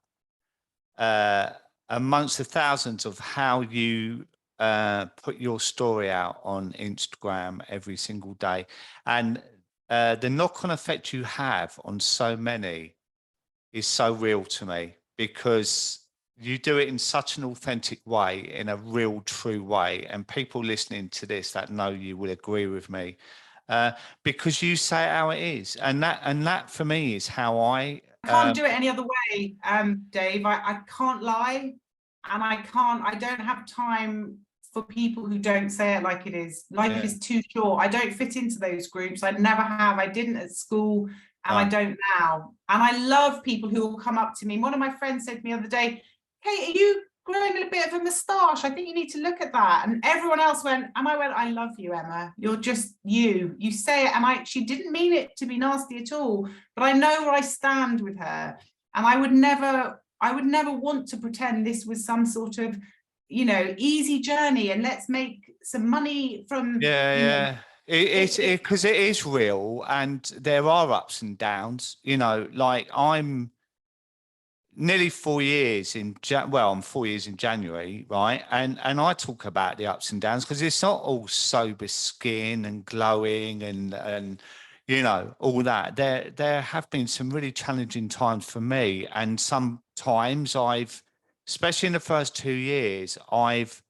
amongst the thousands of how you put your story out on Instagram every single day. And the knock-on effect you have on so many is so real to me, because you do it in such an authentic way, in a real, true way. And people listening to this that know you will agree with me, because you say it how it is. And that for me is how I can't do it any other way, Dave. I can't lie, and I don't have time for people who don't say it like it is. Life is too short. I don't fit into those groups. I never have. I didn't at school, and I don't now. And I love people who will come up to me. One of my friends said to me the other day, "Hey, are you growing a bit of a moustache? I think you need to look at that." And everyone else went, and I went, "I love you, Emma. You're just you. You say it." And she didn't mean it to be nasty at all, but I know where I stand with her. And I would never want to pretend this was some sort of, you know, easy journey and let's make some money from. It's because it is real, and there are ups and downs. You know, like I'm nearly 4 years in I'm 4 years in January, right? And I talk about the ups and downs, because it's not all sober skin and glowing and you know, all that. There have been some really challenging times for me, and sometimes especially in the first 2 years, I've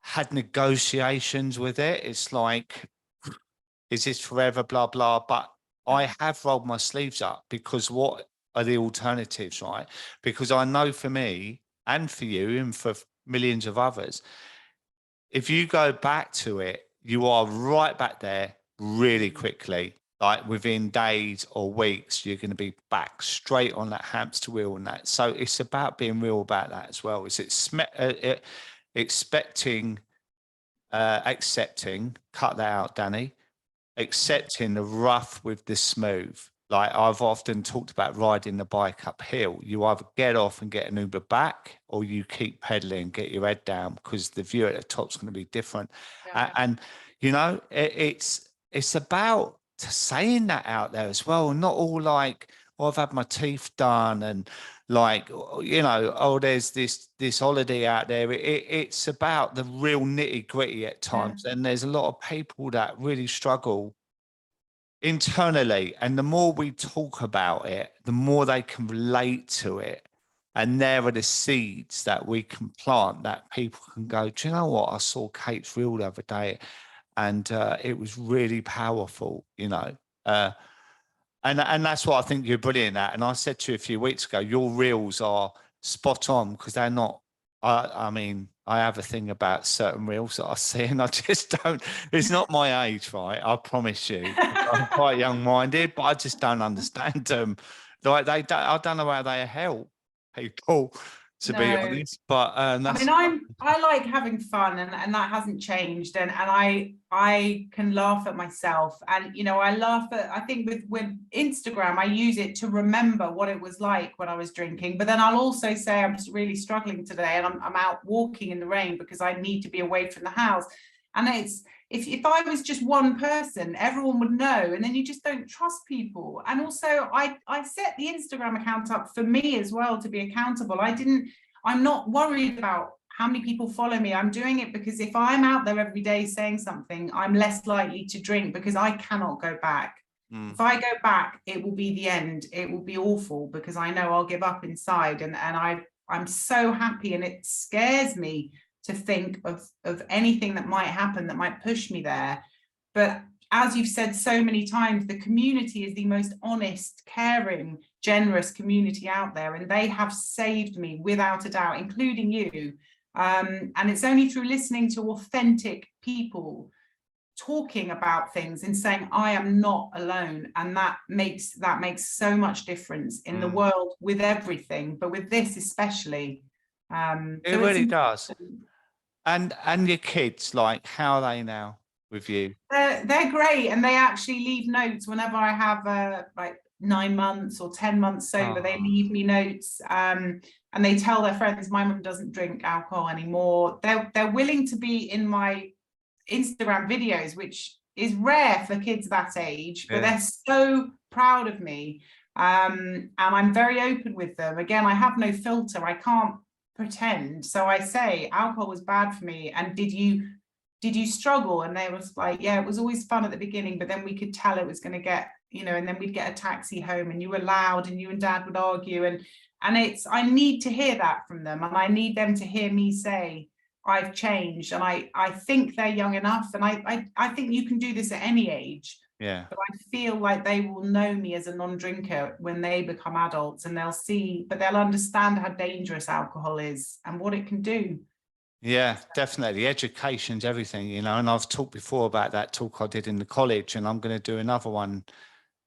had negotiations with it. It's like, is this forever, blah blah? But I have rolled my sleeves up, because what are the alternatives, right? Because I know for me and for you and for millions of others, if you go back to it, you are right back there really quickly. Like within days or weeks, you're going to be back straight on that hamster wheel and that. So it's about being real about that as well. It's accepting, cut that out, Danny, accepting the rough with the smooth. Like I've often talked about riding the bike uphill. You either get off and get an Uber back, or you keep pedaling, get your head down, because the view at the top's going to be different. And you know, it's about saying that out there as well, not all like, oh, I've had my teeth done, and like, you know, oh, there's this holiday out there. It's about the real nitty gritty at times, and there's a lot of people that really struggle internally, and the more we talk about it, the more they can relate to it, and there are the seeds that we can plant that people can go, do you know what, I saw Kate's reel the other day, and it was really powerful, you know. And that's what I think you're brilliant at. And I said to you a few weeks ago, your reels are spot on, because they're not. I mean, I have a thing about certain reels that I see, and I just don't. It's not my age, right? I promise you. I'm quite young-minded, but I just don't understand them. Like they don't. I don't know how they help people, to be honest. But that's. I mean, I like having fun, and that hasn't changed. And I can laugh at myself, and you know, I think with Instagram, I use it to remember what it was like when I was drinking. But then I'll also say I'm just really struggling today, and I'm out walking in the rain because I need to be away from the house. And it's, if I was just one person, everyone would know, and then you just don't trust people. And also I set the Instagram account up for me as well, to be accountable. I'm not worried about how many people follow me. I'm doing it because if I'm out there every day saying something, I'm less likely to drink, because I cannot go back. If I go back, it will be the end. It will be awful, because I know I'll give up inside. And I'm so happy, and it scares me to think of anything that might happen that might push me there. But as you've said so many times, the community is the most honest, caring, generous community out there, and they have saved me without a doubt, including you. And it's only through listening to authentic people talking about things and saying, I am not alone, and that makes so much difference in the world, with everything, but with this especially. It really does. And your kids, like, how are they now with you? They're great, and they actually leave notes whenever I have like 9 months or 10 months sober. They leave me notes, and they tell their friends, my mum doesn't drink alcohol anymore. They're willing to be in my Instagram videos, which is rare for kids that age, but they're so proud of me. And I'm very open with them. Again, I have no filter. I can't pretend. So I say, alcohol was bad for me, and did you struggle? And they was like, yeah, it was always fun at the beginning, but then we could tell it was going to get, you know, and then we'd get a taxi home, and you were loud, and you and dad would argue, and I need to hear that from them, and I need them to hear me say I've changed. And I think they're young enough, and I think you can do this at any age. Yeah. But I feel like they will know me as a non-drinker when they become adults, and they'll understand how dangerous alcohol is and what it can do. Yeah, definitely. Education's everything, you know, and I've talked before about that talk I did in the college, and I'm going to do another one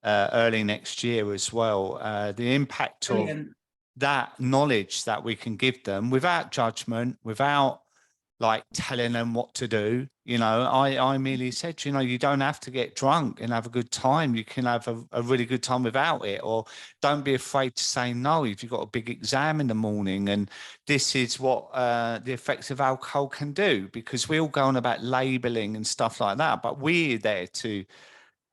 early next year as well. The impact Brilliant. of that knowledge that we can give them without judgment, without like telling them what to do. You know, I merely said, you know, you don't have to get drunk and have a good time. You can have a really good time without it, or don't be afraid to say no if you've got a big exam in the morning. And this is what the effects of alcohol can do, because we all go on about labeling and stuff like that, but we're there to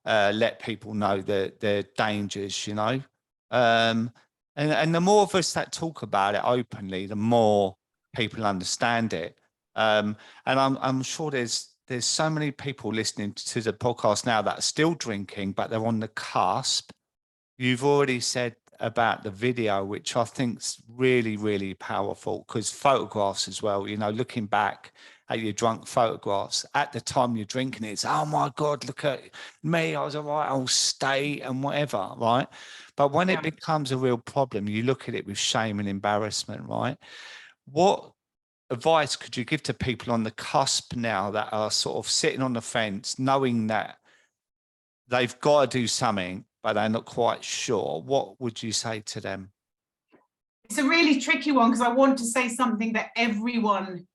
let people know their dangers, you know. And the more of us that talk about it openly, the more people understand it. And I'm sure there's so many people listening to the podcast now that are still drinking, but they're on the cusp. You've already said about the video, which I think's really, really powerful, because photographs as well, you know, looking back at your drunk photographs at the time you're drinking, it's, oh my God, look at me, I was a right old state and whatever, right? But when it becomes a real problem, you look at it with shame and embarrassment, right? What advice could you give to people on the cusp now that are sort of sitting on the fence, knowing that they've got to do something, but they're not quite sure? What would you say to them? It's a really tricky one, because I want to say something that everyone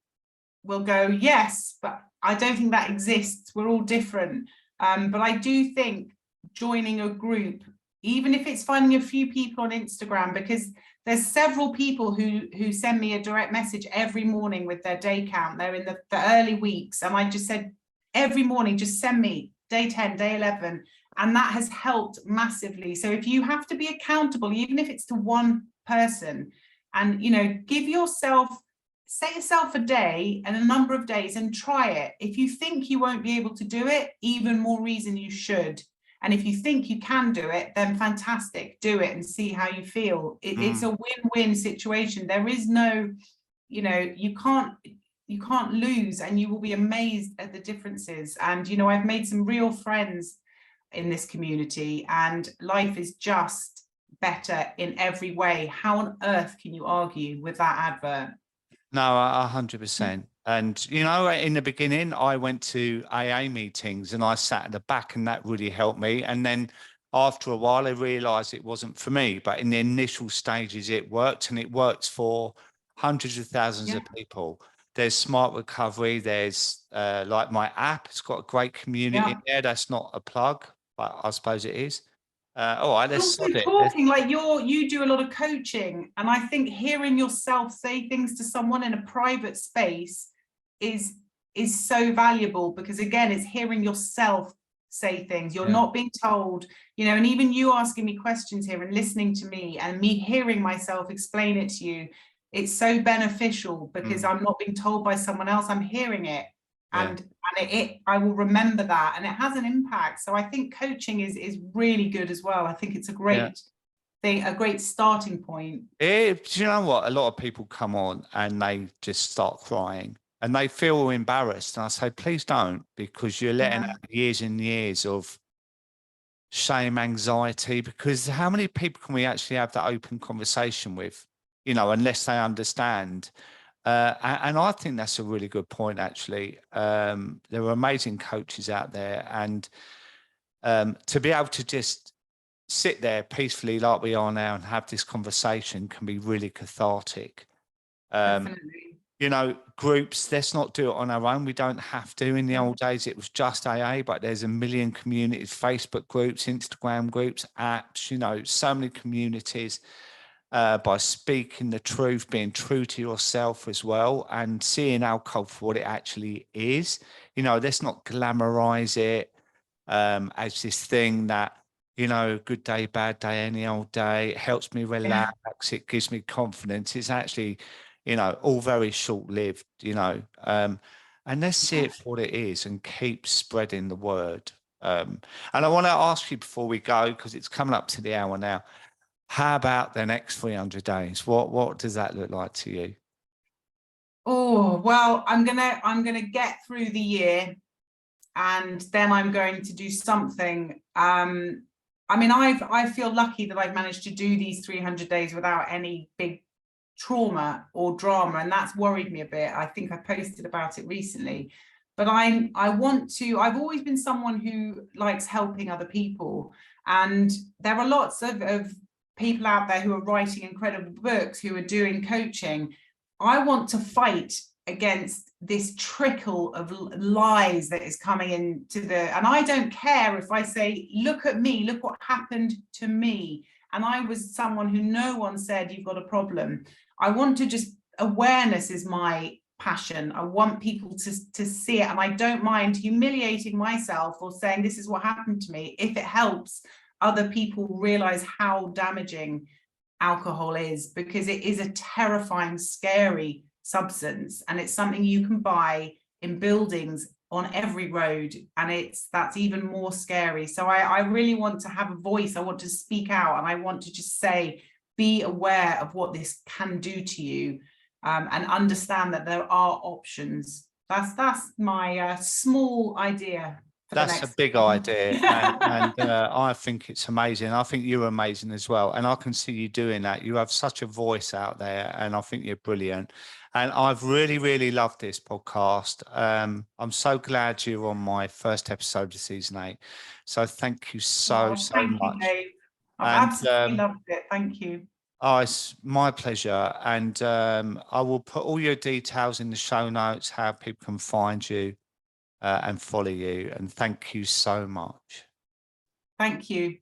will go, yes, but I don't think that exists. We're all different. But I do think joining a group, even if it's finding a few people on Instagram, because there's several people who send me a direct message every morning with their day count. They're in the early weeks, and I just said every morning, just send me day 10, day 11, and that has helped massively. So if you have to be accountable, even if it's to one person, and set yourself a day and a number of days and try it. If you think you won't be able to do it, even more reason you should. And if you think you can do it, then fantastic, do it and see how you feel. It's a win-win situation. There is no, you can't lose, and you will be amazed at the differences. And, I've made some real friends in this community, and life is just better in every way. How on earth can you argue with that advert? No, 100%. And, in the beginning, I went to AA meetings and I sat at the back, and that really helped me. And then after a while, I realized it wasn't for me. But in the initial stages, it worked, and it works for hundreds of thousands of people. There's Smart Recovery. There's like my app. It's got a great community in there. That's not a plug, but I suppose it is. All right, let's also talking like you do a lot of coaching, and I think hearing yourself say things to someone in a private space is so valuable, because again, it's hearing yourself say things. You're not being told, and even you asking me questions here and listening to me and me hearing myself explain it to you, it's so beneficial, because I'm not being told by someone else, I'm hearing it. And I will remember that, and it has an impact. So I think coaching is really good as well. I think it's a great thing, a great starting point. Do you know what? A lot of people come on and they just start crying and they feel embarrassed. And I say, please don't, because you're letting out years and years of shame, anxiety, because how many people can we actually have that open conversation with, unless they understand? And I think that's a really good point, actually. There are amazing coaches out there, and to be able to just sit there peacefully like we are now and have this conversation can be really cathartic. Definitely. Groups, let's not do it on our own. We don't have to. In the old days, it was just AA, but there's a million communities, Facebook groups, Instagram groups, apps, so many communities. By speaking the truth, being true to yourself as well, and seeing alcohol for what it actually is. Let's not glamorize it as this thing that, good day, bad day, any old day. It helps me relax. It gives me confidence. It's actually, all very short-lived, and let's see it for what it is and keep spreading the word. And I want to ask you before we go, because it's coming up to the hour now, how about the next 300 days? What does that look like to you? Oh, well, I'm gonna get through the year, and then I'm going to do something. I feel lucky that I've managed to do these 300 days without any big trauma or drama, and that's worried me a bit. I think I posted about it recently, but I've always been someone who likes helping other people, and there are lots of people out there who are writing incredible books, who are doing coaching. I want to fight against this trickle of lies that is coming into and I don't care if I say, look at me, look what happened to me. And I was someone who no one said you've got a problem. I want to awareness is my passion. I want people to see it, and I don't mind humiliating myself or saying this is what happened to me if it helps other people realize how damaging alcohol is, because it is a terrifying, scary substance, and it's something you can buy in buildings on every road, and that's even more scary. So I really want to have a voice. I want to speak out, and I want to just say, be aware of what this can do to you, and understand that there are options. That's my small idea. That's a big idea, and I think it's amazing. I think you're amazing as well, and I can see you doing that. You have such a voice out there, and I think you're brilliant. And I've really, really loved this podcast. I'm so glad you're on my first episode of season 8. So thank you so much. You, Dave. I've absolutely loved it. Thank you. Oh, it's my pleasure. And I will put all your details in the show notes, how people can find you. and follow you. And thank you so much. Thank you.